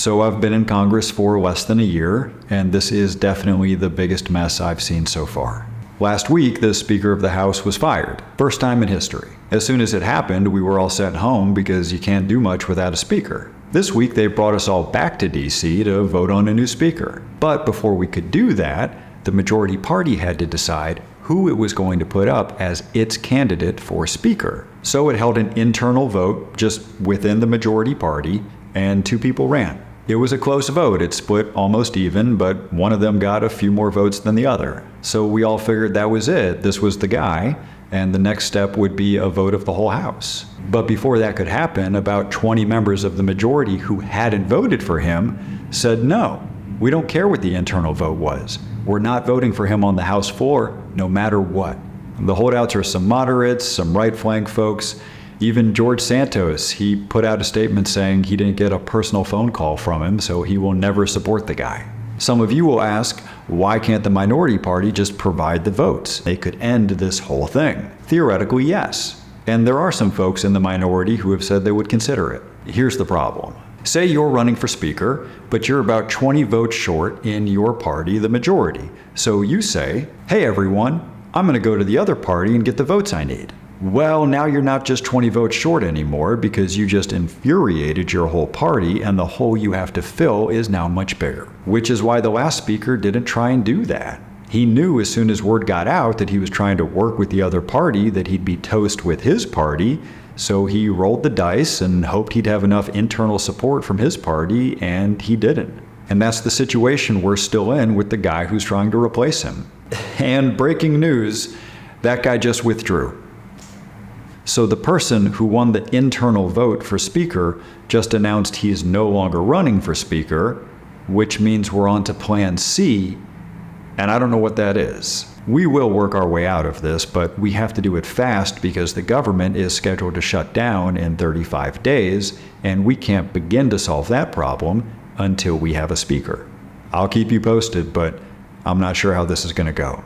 So I've been in Congress for less than a year, and this is definitely the biggest mess I've seen so far. Last week, the Speaker of the House was fired. First time in history. As soon as it happened, we were all sent home because you can't do much without a speaker. This week, they brought us all back to D.C. to vote on a new speaker. But before we could do that, the majority party had to decide who it was going to put up as its candidate for speaker. So it held an internal vote just within the majority party, and two people ran. It was a close vote. It split almost even, but one of them got a few more votes than the other. So we all figured that was it. This was the guy, and the next step would be a vote of the whole House. But before that could happen, about 20 members of the majority who hadn't voted for him said, no, we don't care what the internal vote was. We're not voting for him on the House floor, no matter what. The holdouts are some moderates, some right-flank folks. Even George Santos, he put out a statement saying he didn't get a personal phone call from him, so he will never support the guy. Some of you will ask, why can't the minority party just provide the votes? They could end this whole thing. Theoretically, yes. And there are some folks in the minority who have said they would consider it. Here's the problem. Say you're running for speaker, but you're about 20 votes short in your party, the majority. So you say, hey everyone, I'm going to go to the other party and get the votes I need. Well, now you're not just 20 votes short anymore because you just infuriated your whole party and the hole you have to fill is now much bigger. Which is why the last speaker didn't try and do that. He knew as soon as word got out that he was trying to work with the other party that he'd be toast with his party, so he rolled the dice and hoped he'd have enough internal support from his party, and he didn't. And that's the situation we're still in with the guy who's trying to replace him. And breaking news, that guy just withdrew. So the person who won the internal vote for speaker just announced he is no longer running for speaker, which means we're on to plan C, and I don't know what that is. We will work our way out of this, but we have to do it fast because the government is scheduled to shut down in 35 days, and we can't begin to solve that problem until we have a speaker. I'll keep you posted, but I'm not sure how this is going to go.